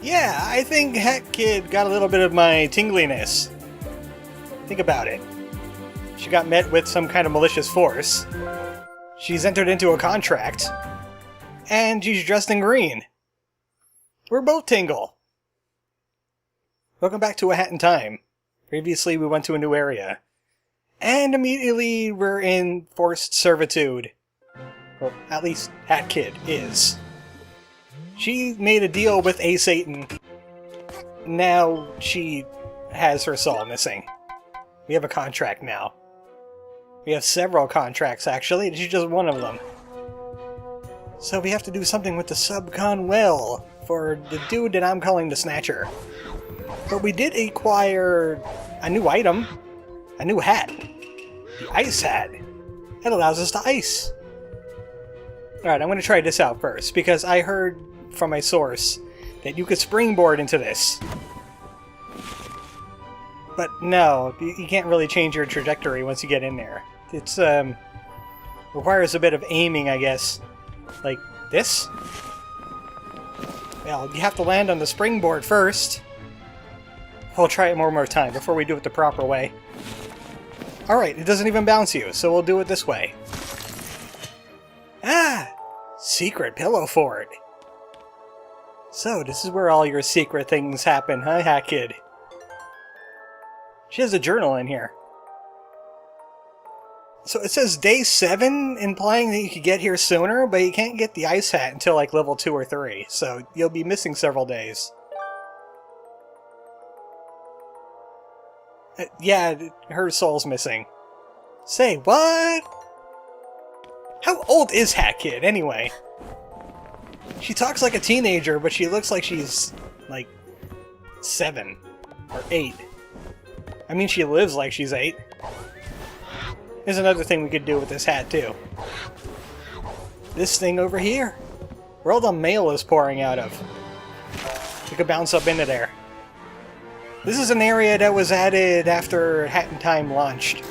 Yeah, I think Hat Kid got a little bit of my tingliness. Think about it. She got met with some kind of malicious force. She's entered into a contract. And she's dressed in green. We're both tingle. Welcome back to A Hat in Time. Previously we went to a new area. And immediately we're in forced servitude. Well, at least Hat Kid is. She made a deal with a Satan. Now she has her soul missing. We have a contract now. We have several contracts, actually. She's just one of them. So we have to do something with the subcon well for the dude that I'm calling the Snatcher. But we did acquire a new item. A new hat. The ice hat. It allows us to ice. Alright, I'm going to try this out first, because I heard from my source that you could springboard into this. But no, you can't really change your trajectory once you get in there. It's, requires a bit of aiming, I guess. Like this? Well, you have to land on the springboard first. We'll try it one more time before we do it the proper way. Alright, it doesn't even bounce you, so we'll do it this way. Ah! Secret pillow fort. So, this is where all your secret things happen, huh, Hat Kid? She has a journal in here. So it says day 7, implying that you could get here sooner, but you can't get the ice hat until like level 2 or 3, so you'll be missing several days. Yeah, her soul's missing. Say, what? How old is Hat Kid, anyway? She talks like a teenager, but she looks like she's, like, 7 or 8. I mean, she lives like she's 8. There's another thing we could do with this hat, too. This thing over here. Where all the mail is pouring out of. We could bounce up into there. This is an area that was added after Hat in Time launched.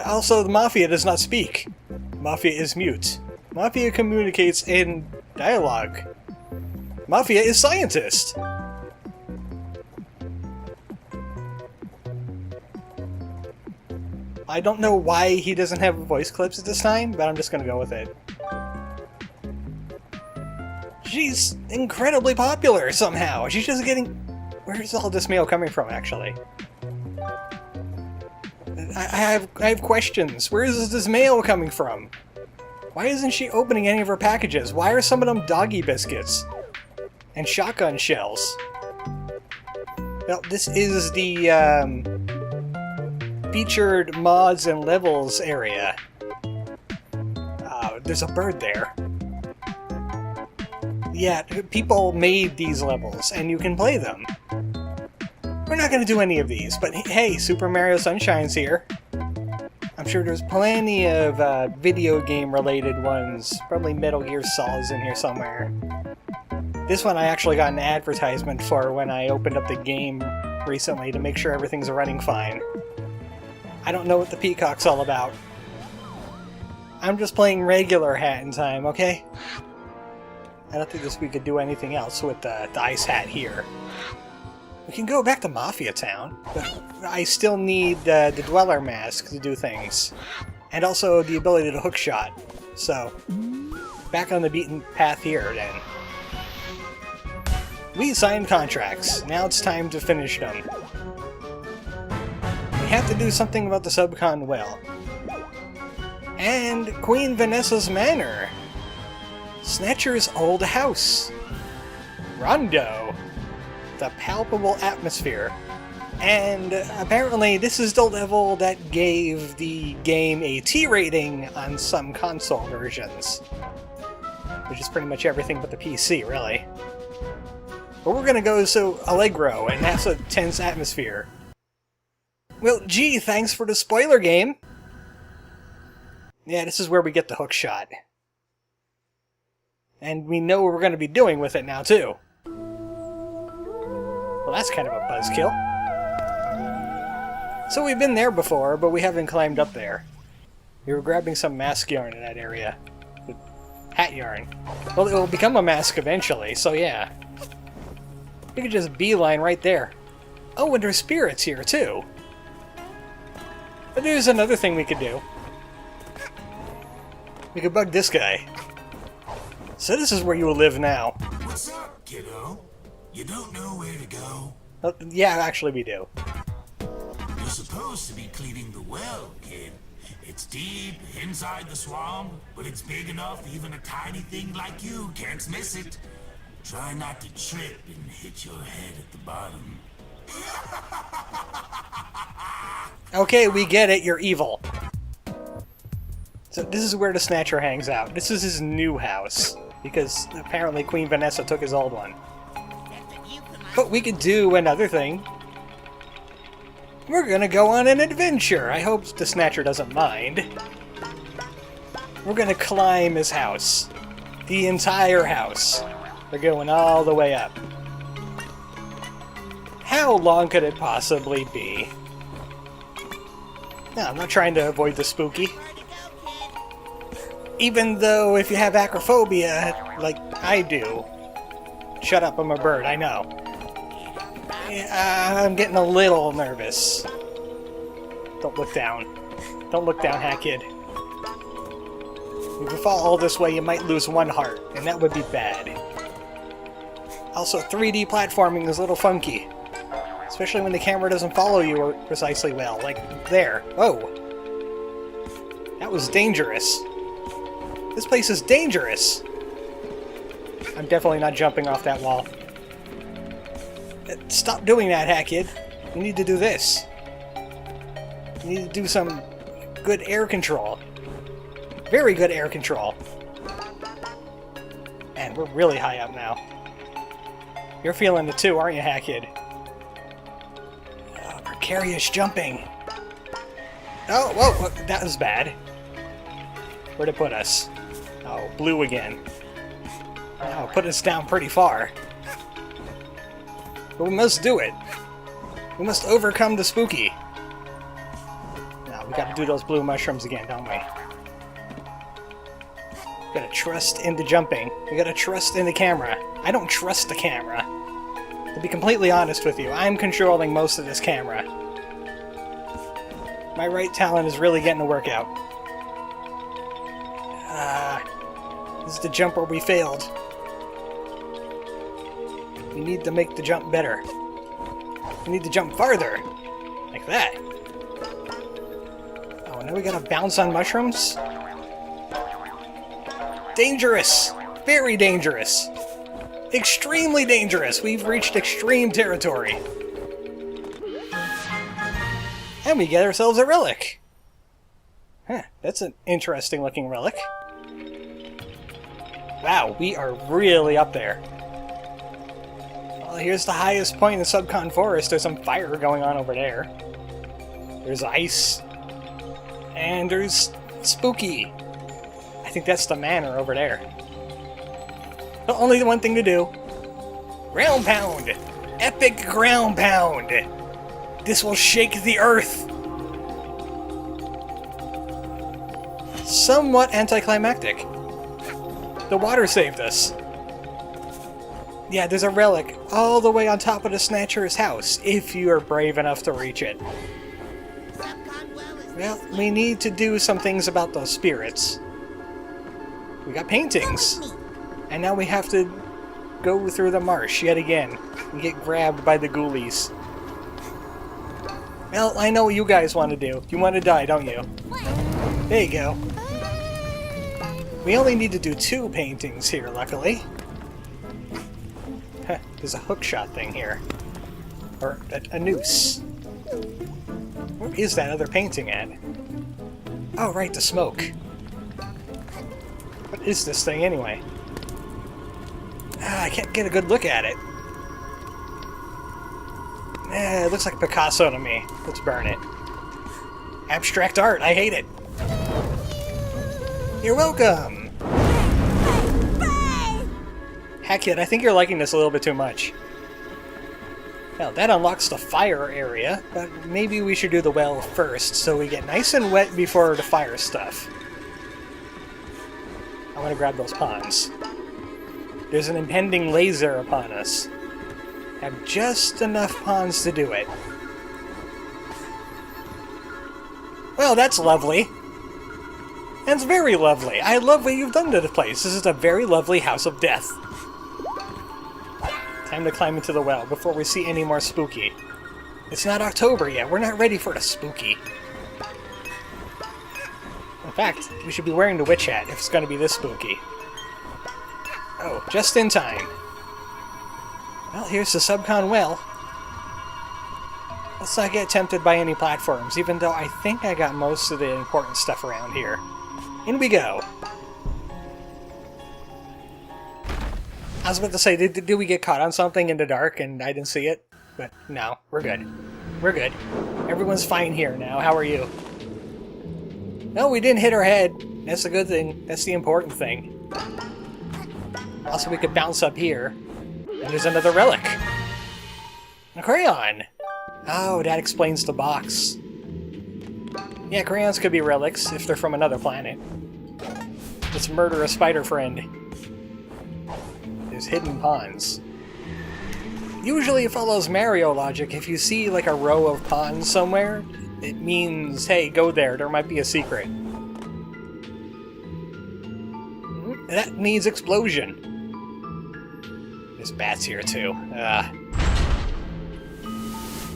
Also, the Mafia does not speak. Mafia is mute. Mafia communicates in dialogue. Mafia is scientist. I don't know why he doesn't have voice clips at this time, but I'm just gonna go with it. She's incredibly popular somehow. She's just getting... Where's all this mail coming from, actually? I have questions. Where is this mail coming from? Why isn't she opening any of her packages? Why are some of them doggy biscuits? And shotgun shells? Well, this is the, featured mods and levels area. There's a bird there. Yeah, people made these levels, and you can play them. We're not going to do any of these, but hey, Super Mario Sunshine's here. I'm sure there's plenty of video game-related ones. Probably Metal Gear Solid's in here somewhere. This one I actually got an advertisement for when I opened up the game recently to make sure everything's running fine. I don't know what the peacock's all about. I'm just playing regular Hat in Time, okay? I don't think we could do anything else with the ice hat here. We can go back to Mafia Town, but I still need the Dweller Mask to do things. And also the ability to Hookshot. So, back on the beaten path here, then. We signed contracts. Now it's time to finish them. We have to do something about the subcon well. And Queen Vanessa's Manor. Snatcher's old house. Rondo. The palpable atmosphere. And apparently this is the level that gave the game a T rating on some console versions. Which is pretty much everything but the PC, really. But we're gonna go so Allegro and have a tense atmosphere. Well, gee, thanks for the spoiler game. Yeah, this is where we get the Hookshot. And we know what we're going to be doing with it now, too. Well, that's kind of a buzzkill. So we've been there before, but we haven't climbed up there. We were grabbing some mask yarn in that area. But Hat yarn. Well, it will become a mask eventually, so yeah. We could just beeline right there. Oh, and there's spirits here, too. But there's another thing we could do. We could bug this guy. So this is where you will live now. What's up, kiddo? You don't know where to go? Yeah, actually we do. You're supposed to be cleaning the well, kid. It's deep inside the swamp, but it's big enough even a tiny thing like you can't miss it. Try not to trip and hit your head at the bottom. Okay, we get it, you're evil. So this is where the Snatcher hangs out. This is his new house, because apparently Queen Vanessa took his old one. But we could do another thing. We're gonna go on an adventure. I hope the Snatcher doesn't mind. We're gonna climb his house. The entire house. We're going all the way up. How long could it possibly be? No, I'm not trying to avoid the spooky. Even though if you have acrophobia, like I do. Shut up, I'm a bird, I know. I'm getting a little nervous. Don't look down. Don't look down, Hat Kid. If you fall all this way, you might lose one heart, and that would be bad. Also, 3D platforming is a little funky. Especially when the camera doesn't follow you precisely well, like there. Oh! That was dangerous. This place is dangerous! I'm definitely not jumping off that wall. Stop doing that, Hat Kid. You need to do this. You need to do some good air control. Very good air control. Man, we're really high up now. You're feeling it too, aren't you, Hat Kid? Oh, precarious jumping. Oh, whoa, that was bad. Where'd it put us? Oh, blue again. Oh, put us down pretty far. But we must do it. We must overcome the spooky. Now, we gotta do those blue mushrooms again, don't we? We gotta trust in the jumping. We gotta trust in the camera. I don't trust the camera. To be completely honest with you, I'm controlling most of this camera. My right talon is really getting the workout. This is the jump where we failed. We need to make the jump better. We need to jump farther. Like that. Oh, now we gotta bounce on mushrooms? Dangerous! Very dangerous! Extremely dangerous! We've reached extreme territory. And we get ourselves a relic! Huh, that's an interesting looking relic. Wow, we are really up there. Well, here's the highest point in the Subcon Forest. There's some fire going on over there. There's ice. And there's spooky. I think that's the manor over there. But only the one thing to do. Ground pound! Epic ground pound! This will shake the earth! Somewhat anticlimactic. The water saved us. Yeah, there's a relic all the way on top of the Snatcher's house, if you are brave enough to reach it. Well, we need to do some things about those spirits. We got paintings. And now we have to go through the marsh yet again and get grabbed by the ghoulies. Well, I know what you guys want to do. You want to die, don't you? There you go. We only need to do 2 paintings here, luckily. Heh, there's a hookshot thing here. Or a noose. Where is that other painting at? Oh, right, the smoke. What is this thing, anyway? I can't get a good look at it. It looks like Picasso to me. Let's burn it. Abstract art, I hate it. You're welcome! Hat Kid, I think you're liking this a little bit too much. Now, that unlocks the fire area, but maybe we should do the well first, so we get nice and wet before the fire stuff. I want to grab those pawns. There's an impending laser upon us. Have just enough pawns to do it. Well, that's lovely. That's very lovely. I love what you've done to the place. This is a very lovely house of death. Time to climb into the well before we see any more spooky. It's not October yet. We're not ready for the spooky. In fact, we should be wearing the witch hat if it's going to be this spooky. Oh, just in time. Well, here's the subcon well. Let's not get tempted by any platforms, even though I think I got most of the important stuff around here. In we go. I was about to say, did we get caught on something in the dark and I didn't see it? But no, we're good. We're good. Everyone's fine here now. How are you? No, we didn't hit our head. That's the good thing. That's the important thing. Also, we could bounce up here. And there's another relic. A crayon. Oh, that explains the box. Yeah, crayons could be relics if they're from another planet. Let's murder a spider friend. There's hidden pawns. Usually it follows Mario logic. If you see like a row of pawns somewhere, it means, hey, go there. There might be a secret. That needs explosion. There's bats here too.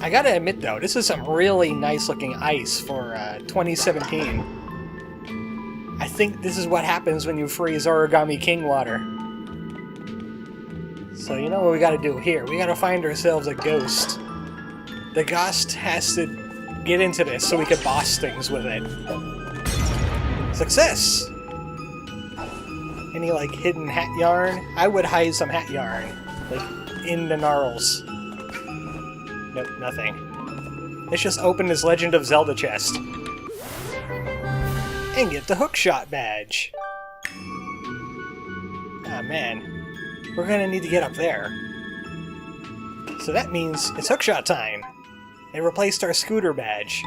I gotta admit though, this is some really nice looking ice for 2017. I think this is what happens when you freeze Origami King water. So you know what we gotta do here? We gotta find ourselves a ghost. The ghost has to get into this so we can boss things with it. Success! Any like hidden hat yarn? I would hide some hat yarn. Like in the gnarls. Nope, nothing. Let's just open this Legend of Zelda chest. And get the Hookshot badge. Ah, man. We're gonna need to get up there. So that means it's Hookshot time. It replaced our scooter badge.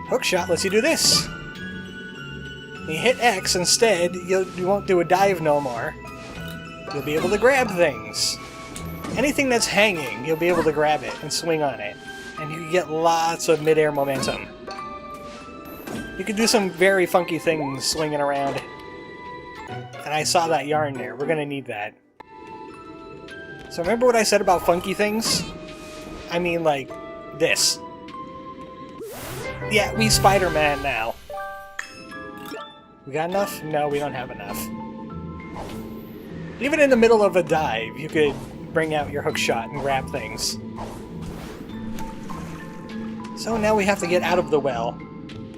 Hookshot lets you do this. You hit X instead, you won't do a dive no more. You'll be able to grab things. Anything that's hanging, you'll be able to grab it and swing on it. And you get lots of mid-air momentum. You can do some very funky things swinging around. And I saw that yarn there. We're gonna need that. So remember what I said about funky things? I mean, like, this. Yeah, we Spider-Man now. We got enough? No, we don't have enough. Even in the middle of a dive, you could bring out your hookshot and grab things. So now we have to get out of the well.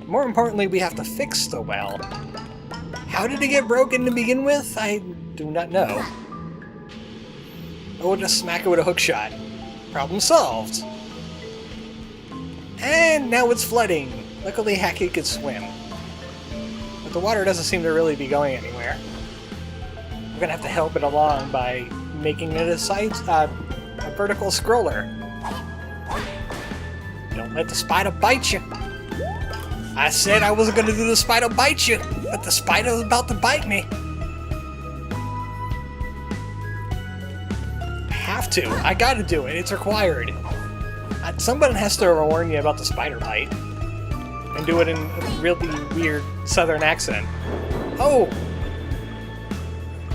More importantly, we have to fix the well. How did it get broken to begin with? I do not know. We'll just smack it with a hookshot. Problem solved. And now it's flooding. Luckily, Hacky could swim. But the water doesn't seem to really be going anywhere. We're gonna have to help it along by making it a vertical scroller. Don't let the spider bite you. I said I wasn't gonna do the spider bite you, but the spider was about to bite me. I have to. I gotta do it. It's required. Someone has to warn you about the spider bite. And do it in a really weird southern accent. Oh!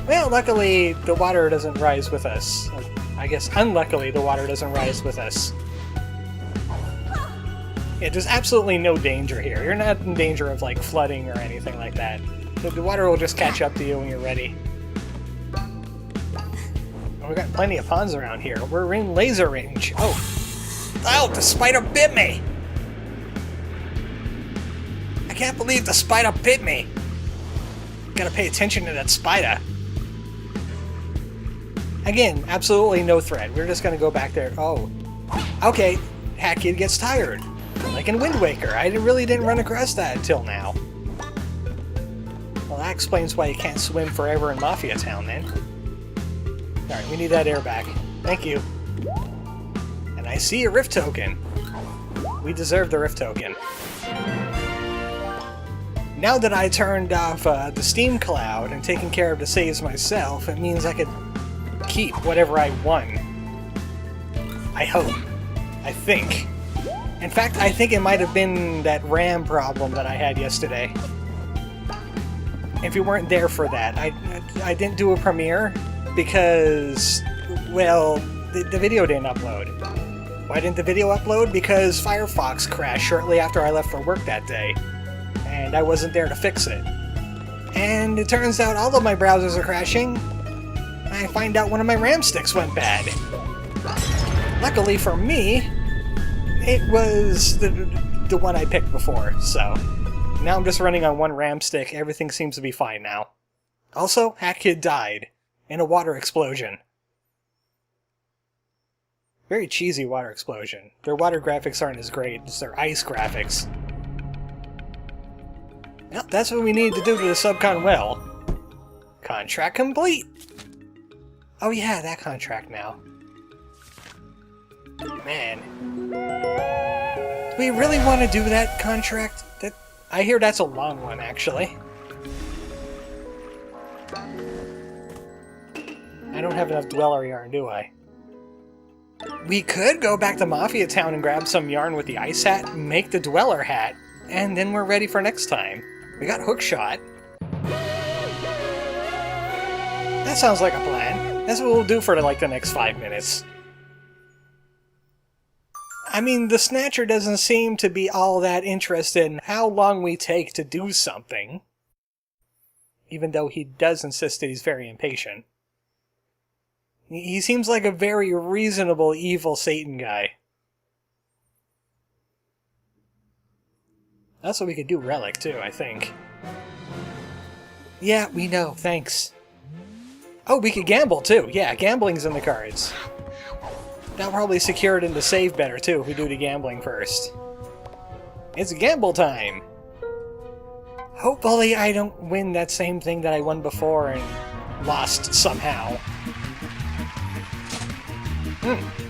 Well, luckily, the water doesn't rise with us. I guess, unluckily, the water doesn't rise with us. Yeah, there's absolutely no danger here. You're not in danger of, like, flooding or anything like that. The water will just catch up to you when you're ready. We've got plenty of ponds around here. We're in laser range. Oh! Oh, the spider bit me! I can't believe the spider bit me! Gotta pay attention to that spider. Again, absolutely no threat. We're just gonna go back there. Oh. Okay, Hat Kid gets tired. Like in Wind Waker. I really didn't run across that until now. Well, that explains why you can't swim forever in Mafia Town, then. Alright, we need that air back. Thank you. And I see a Rift Token. We deserve the Rift Token. Now that I turned off the Steam Cloud and taken care of the saves myself, it means I could keep whatever I won. I hope. I think. In fact, I think it might have been that RAM problem that I had yesterday. If you weren't there for that, I didn't do a premiere because, well, the video didn't upload. Why didn't the video upload? Because Firefox crashed shortly after I left for work that day, and I wasn't there to fix it. And it turns out all of my browsers are crashing. I find out one of my RAM sticks went bad. Luckily for me, it was the one I picked before, so now I'm just running on one RAM stick. Everything seems to be fine now. Also, Hat Kid died in a water explosion. Very cheesy water explosion. Their water graphics aren't as great as their ice graphics. Well, that's what we need to do to the subcon well. Contract complete! Oh yeah, that contract now. Man. Do we really want to do that contract? I hear that's a long one, actually. I don't have enough dweller yarn, do I? We could go back to Mafia Town and grab some yarn with the ice hat, make the dweller hat, and then we're ready for next time. We got Hookshot. That sounds like a plan. That's what we'll do for like the next 5 minutes. I mean, the Snatcher doesn't seem to be all that interested in how long we take to do something. Even though he does insist that he's very impatient. He seems like a very reasonable, evil Satan guy. That's what we could do Relic, too, I think. Yeah, we know, thanks. Oh, we could gamble, too. Yeah, gambling's in the cards. That'll probably secure it into save better, too, if we do the gambling first. It's gamble time! Hopefully I don't win that same thing that I won before and lost somehow.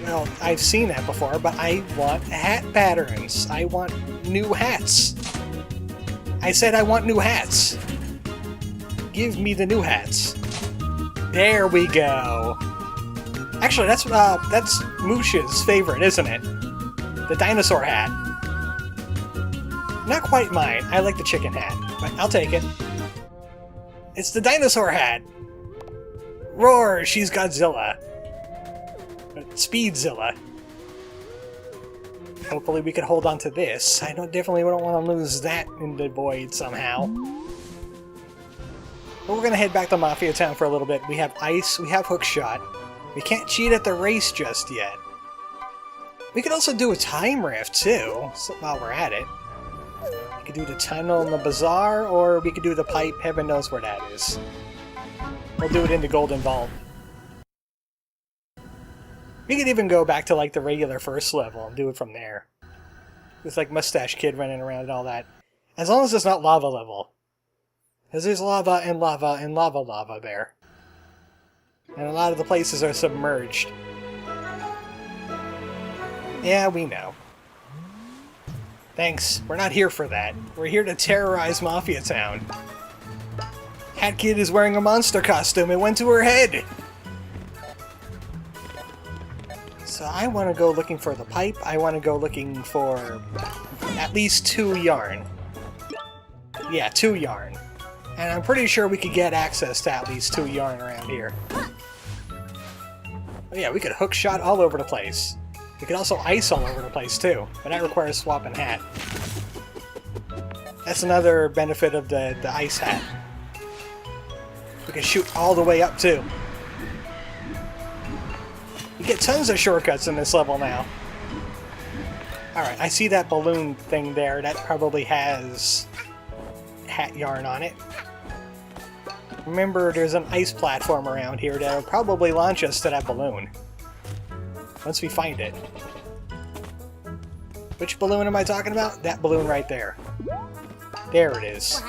Well, I've seen that before, but I want hat patterns. I want new hats. I said I want new hats. Give me the new hats. There we go. Actually, that's Moosh's favorite, isn't it? The dinosaur hat. Not quite mine. I like the chicken hat, but I'll take it. It's the dinosaur hat. Roar, she's Godzilla. Speedzilla. Hopefully we can hold on to this. I definitely don't want to lose that in the void somehow. But we're going to head back to Mafia Town for a little bit. We have ice, we have Hookshot. We can't cheat at the race just yet. We could also do a time rift too, so while we're at it. We could do the tunnel in the bazaar, or we could do the pipe. Heaven knows where that is. We'll do it in the Golden Vault. We could even go back to like the regular first level and do it from there. With like Mustache Kid running around and all that. As long as it's not lava level. Because there's lava and lava and lava there. And a lot of the places are submerged. Yeah, we know. Thanks, we're not here for that. We're here to terrorize Mafia Town. Hat Kid is wearing a monster costume, it went to her head! So I want to go looking for the pipe, I want to go looking for at least 2 yarn. Yeah, 2 yarn. And I'm pretty sure we could get access to at least 2 yarn around here. But yeah, we could Hookshot all over the place. We could also ice all over the place too, but that requires swapping hat. That's another benefit of the ice hat. We can shoot all the way up too. You get tons of shortcuts in this level now. Alright, I see that balloon thing there. That probably has hat yarn on it. Remember, there's an ice platform around here that'll probably launch us to that balloon. Once we find it. Which balloon am I talking about? That balloon right there. There it is.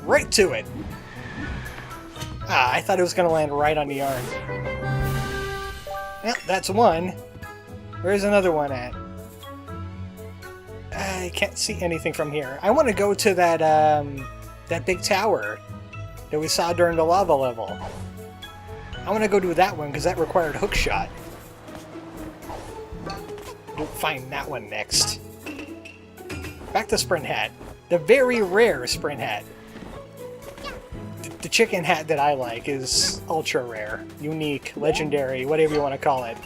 Right to it! Ah, I thought it was going to land right on the yarn. Well, that's one. Where's another one at? I can't see anything from here. I want to go to that, that big tower that we saw during the lava level. I want to go do that one because that required Hookshot. We'll find that one next. Back to Sprint Hat. The very rare Sprint Hat. The chicken hat that I like is ultra rare, unique, legendary, whatever you want to call it.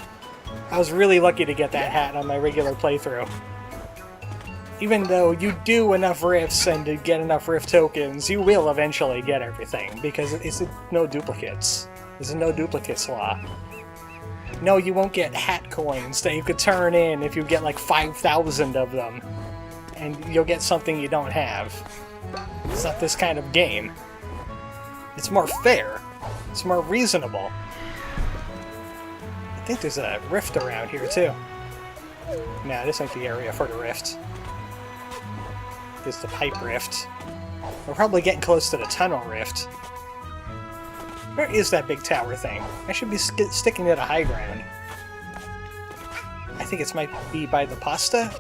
I was really lucky to get that hat on my regular playthrough. Even though you do enough rifts and to get enough rift tokens, you will eventually get everything, because it's no duplicates. There's a no duplicates law. No, you won't get hat coins that you could turn in if you get like 5,000 of them, and you'll get something you don't have. It's not this kind of game. It's more fair. It's more reasonable. I think there's a rift around here too. Nah, this ain't the area for the rift. There's the pipe rift. We're probably getting close to the tunnel rift. Where is that big tower thing? I should be sticking to the high ground. I think it might be by the pasta.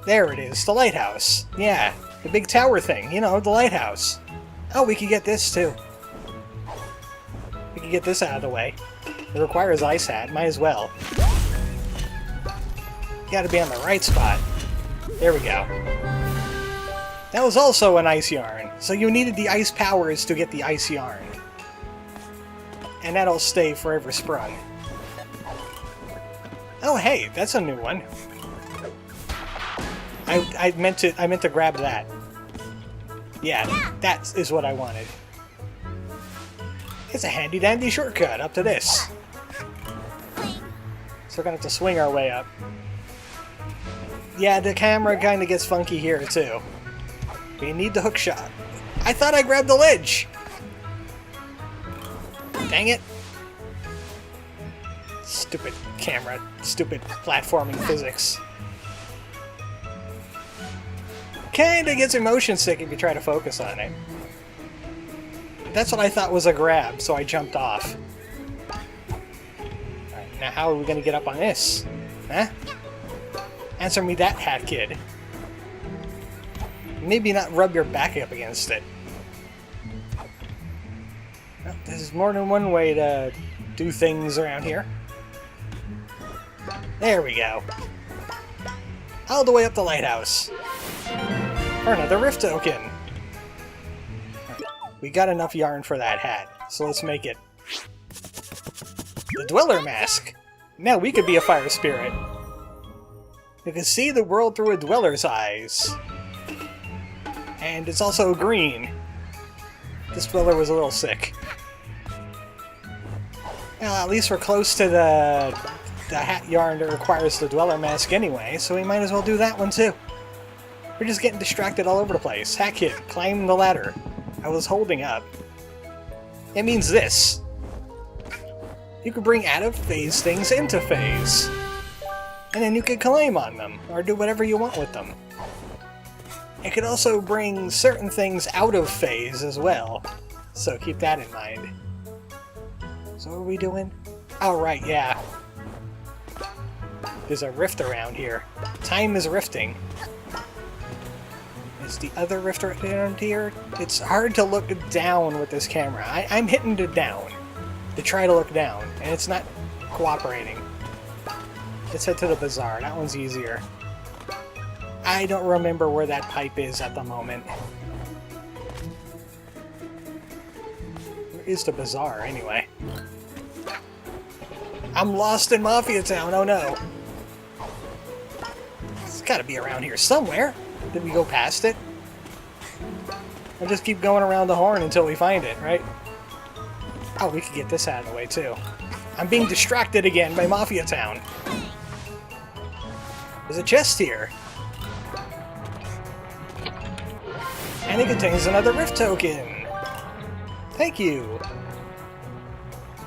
There it is, the lighthouse. Yeah, the big tower thing. You know, the lighthouse. Oh, we could get this too. We could get this out of the way. It requires ice hat, might as well. You gotta be on the right spot. There we go. That was also an ice yarn, so you needed the ice powers to get the ice yarn. And that'll stay forever sprung. Oh hey, that's a new one. I meant to grab that. Yeah, that is what I wanted. It's a handy dandy shortcut up to this. So we're gonna have to swing our way up. Yeah, the camera kinda gets funky here too. We need the hookshot. I thought I grabbed the ledge! Dang it. Stupid camera. Stupid platforming physics. Kinda gets your motion sick if you try to focus on it. That's what I thought was a grab, so I jumped off. Alright, now how are we gonna get up on this? Huh? Answer me that, hat kid. Maybe not rub your back up against it. Well, there's more than one way to do things around here. There we go. All the way up the lighthouse. For another rift token. Right, we got enough yarn for that hat, so let's make it. The Dweller Mask! Now we could be a fire spirit. You can see the world through a dweller's eyes. And it's also green. This dweller was a little sick. Well, at least we're close to the hat yarn that requires the Dweller Mask anyway, so we might as well do that one too. We're just getting distracted all over the place. Hat kid, climb the ladder. I was holding up. It means this. You can bring out-of-phase things into phase. And then you can climb on them, or do whatever you want with them. It could also bring certain things out of phase as well, so keep that in mind. So what are we doing? Oh right, yeah. There's a rift around here. Time is rifting. Is the other rift around here? It's hard to look down with this camera. I'm hitting it down to try to look down, and it's not cooperating. Let's head to the bazaar. That one's easier. I don't remember where that pipe is at the moment. Where is the bazaar, anyway? I'm lost in Mafia Town, oh no! It's gotta be around here somewhere. Did we go past it? We'll just keep going around the horn until we find it, right? Oh, we could get this out of the way, too. I'm being distracted again by Mafia Town. There's a chest here. And it contains another rift token. Thank you.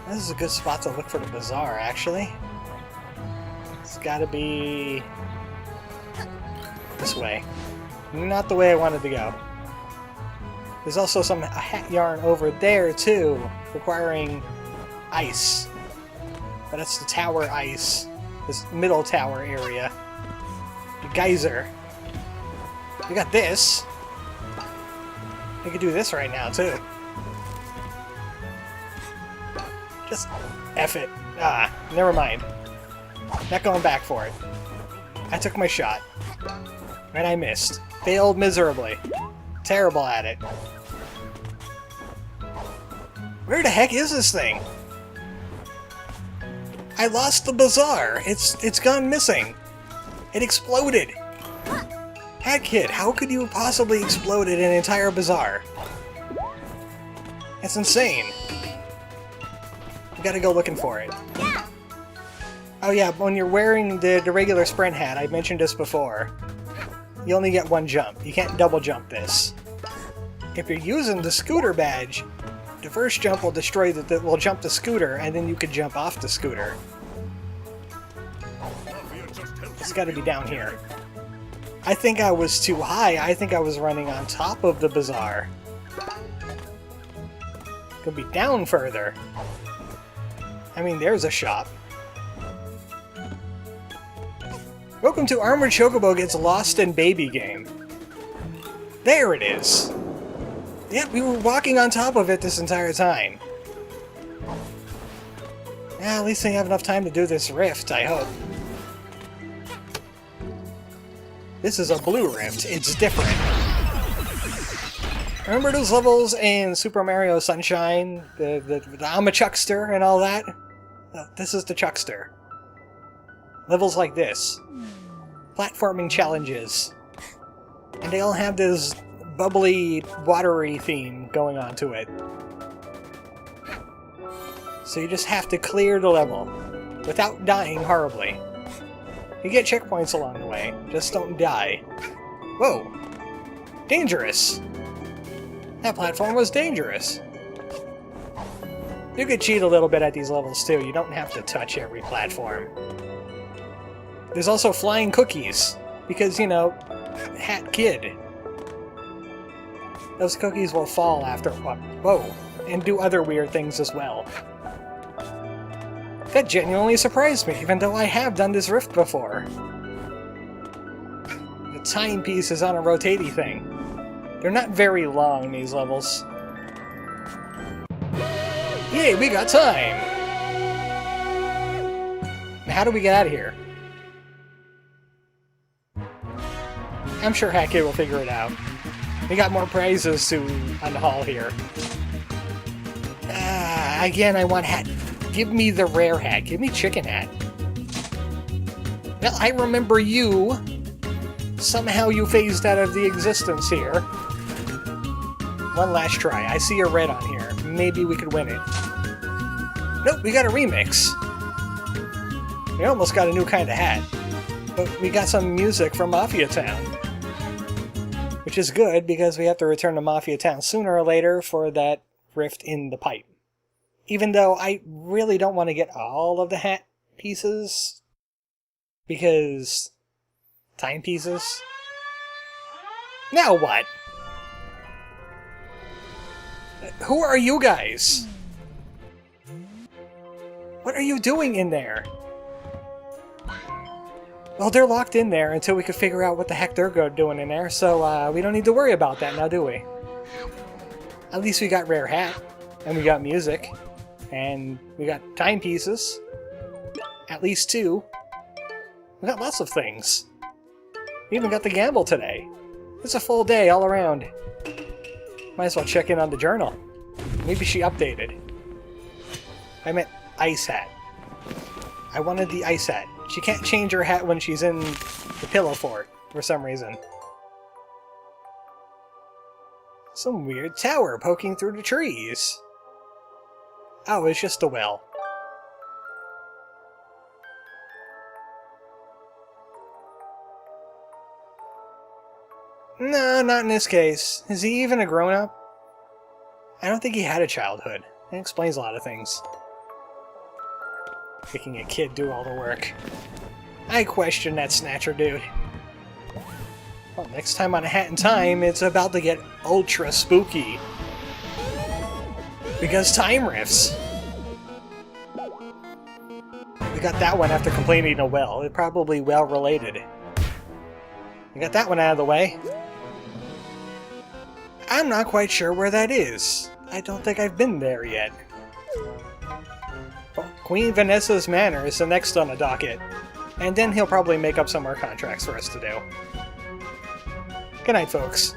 This is a good spot to look for the bazaar, actually. It's gotta be this way. Not the way I wanted to go. There's also a hat yarn over there, too, requiring ice. But that's the tower ice. This middle tower area. geyser. We got this. We could do this right now, too. Just F it. Ah, never mind. Not going back for it. I took my shot. And I missed. Failed miserably. Terrible at it. Where the heck is this thing? I lost the bazaar. It's gone missing. It exploded. Hat Kid, how could you possibly explode an entire bazaar? That's insane. We gotta go looking for it. Yeah. Oh yeah, when you're wearing the regular sprint hat, I mentioned this before, you only get one jump. You can't double jump this. If you're using the scooter badge, the first jump will destroy will jump the scooter, and then you could jump off the scooter. It's gotta be down here. I think I was too high. I think I was running on top of the bazaar. Could be down further. I mean, there's a shop. Welcome to ArmoredChocobo Gets Lost in Baby Game. There it is. Yeah, we were walking on top of it this entire time. Yeah, at least we have enough time to do this rift, I hope. This is a blue rift. It's different. Remember those levels in Super Mario Sunshine? I'm a Chuckster and all that? This is the Chuckster. Levels like this. Platforming challenges. And they all have this bubbly, watery theme going on to it. So you just have to clear the level without dying horribly. You get checkpoints along the way, just don't die. Whoa! Dangerous! That platform was dangerous. You could cheat a little bit at these levels too, you don't have to touch every platform. There's also flying cookies, because, you know, Hat Kid. Those cookies will fall after... Whoa! And do other weird things as well. That genuinely surprised me, even though I have done this rift before. The timepiece is on a rotating thing. They're not very long, these levels. Yay, we got time! Now, how do we get out of here? I'm sure Hat Kid will figure it out. We got more prizes to unhaul here. Again, I want Hat... Give me the rare hat. Give me Chicken Hat. Well, I remember you. Somehow you phased out of the existence here. One last try. I see a red on here. Maybe we could win it. Nope, we got a remix. We almost got a new kind of hat. But we got some music from Mafia Town. Which is good, because we have to return to Mafia Town sooner or later for that rift in the pipe. Even though I really don't want to get all of the hat pieces. Because... timepieces? Now what? Who are you guys? What are you doing in there? Well, they're locked in there until we can figure out what the heck they're doing in there, so we don't need to worry about that now, do we? At least we got rare hat, and we got music, and we got timepieces. At least 2. We got lots of things. We even got the gamble today. It's a full day all around. Might as well check in on the journal. Maybe she updated. I meant ice hat. I wanted the ice hat. She can't change her hat when she's in the pillow fort, for some reason. Some weird tower poking through the trees. Oh, it's just a well. No, not in this case. Is he even a grown-up? I don't think he had a childhood. That explains a lot of things. Making a kid do all the work. I question that Snatcher dude. Well, next time on A Hat in Time, it's about to get ultra spooky. Because time rifts. We got that one after completing a well. It's probably well related. I got that one out of the way. I'm not quite sure where that is. I don't think I've been there yet. Oh, Queen Vanessa's Manor is the next on the docket. And then he'll probably make up some more contracts for us to do. Good night, folks.